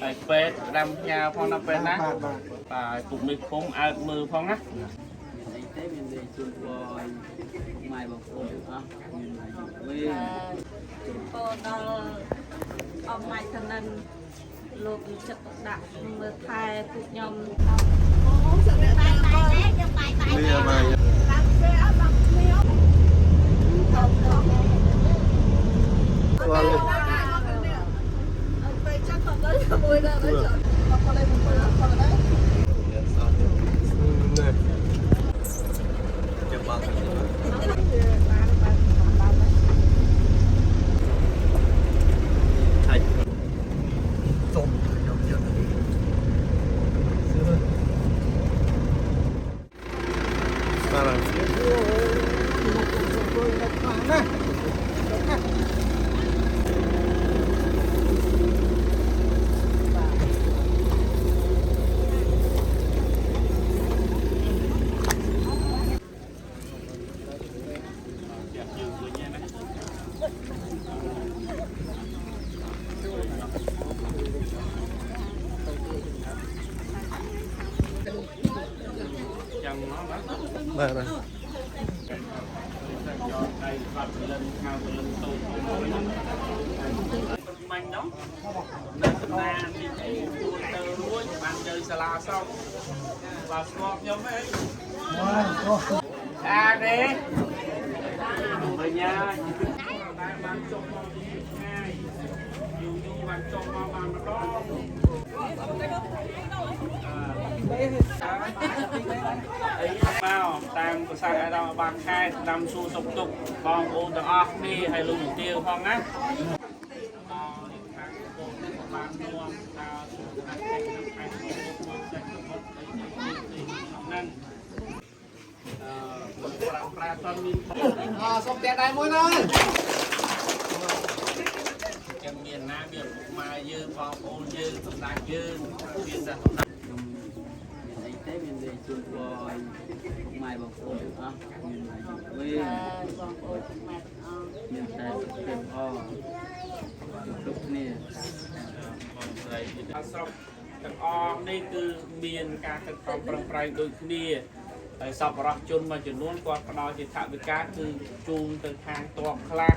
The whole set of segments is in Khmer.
ไอ้เป็ดดำยาพอนับเป็ดนะปลุกมีคงเอามือพองนะไอ้เต้เป็นเลยจุดบอยไม่บอกผมอ่ะจุดโตดอเอาไม้ถนันลูกจะดักมือไทยตุกยมเรียมาVâng, vâng. Mình đó là đi từ luôn bạn chơi sala xong và ngọt nhau mấy đi về nhà bạn trồng màu gì ngay dù như bạn trồng màu bạn đóតាមភាសាអារ៉ាប់បានខែតាមសួរសុខទុក្ខបងប្អូនទាំងអស់គ្នាហើយលោកជំទាវផងណាបាននាំដល់ហ្នឹងប្រាតនមានសុំតែដៃមួយណាចាំមានណាមានពុកម៉ែយើងបងប្អូនយើងសម្ដេចយើងមានតែសម្ដេចអីទេមានតែជួនបយម៉ែបងប្អូនអស់មានអាយុវិញបងប្អូនម៉ែទាំងអស់មានតែសុខភាពល្អគ្រប់គ្នាបងស្រីស្រុកទាំងអស់នេះគឺមានការខិតខំប្រឹងប្រែងដូចគ្នាហើយសប្បុរសជនមួយចំនួនគាត់ផ្ដល់ជាថវិកាគឺជូនទៅខាងតបខ្លះ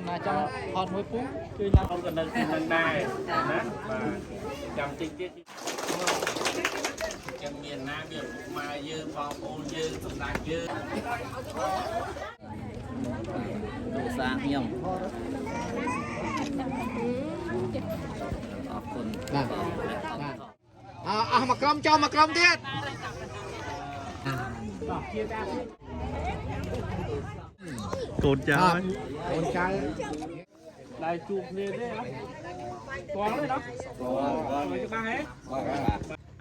ណាចាំថតមួយពុះជួយឡើងក៏នៅនឹងដែរណាបាទចាំតិចទៀតចាំមានណាមានពុកម៉ែយើងបងប្អូនយើងសម្ដេចយើងលោកសាខ្ញុំអរគុណអស់មកក្រុមចូលមកក្រុមទៀតកូនចៅកូនចៅដែរជួបគ្នាទេហ៎ស្គាល់ទេដល់ស្គាល់ច្បាស់ហ៎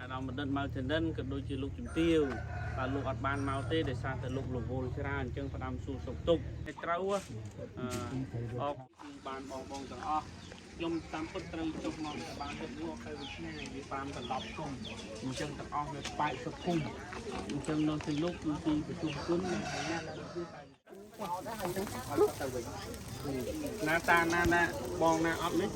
អាដាមបណ្ឌិតមកធនិនក៏ដូចជាលោកជំទាវតែលោកអត់បានមកទេដោយសារតែលោករវល់ច្រើនអញ្ចឹងផ្ដាំសួរសុខទុក្ខតែត្រូវអបបានបងទាំងអស់ខ្ញុំតាមពិតត្រូវចុះមកបានទៅមកទៅវិញ្ញាវាបានទៅ10គុំអញ្ចឹងទាំងអស់វាស្បែកសុខភូមិអញ្ចឹងនៅទីលោកគឺទីប្រជុំគុណណាតាណាបងណាអត់នេះ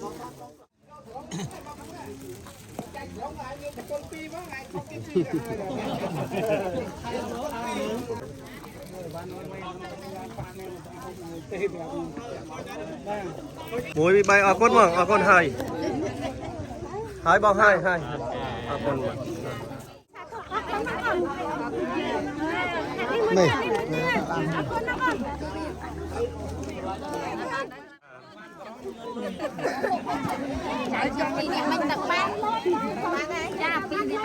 មួយបីអរគុណបងអរគុណហើយបងហើយអរគុណនេះចាំពីនេះមិនទឹកបានចាពីនេះ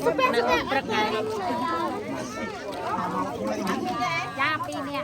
សុភ័ក្រព្រឹកហើយចាពីនេះ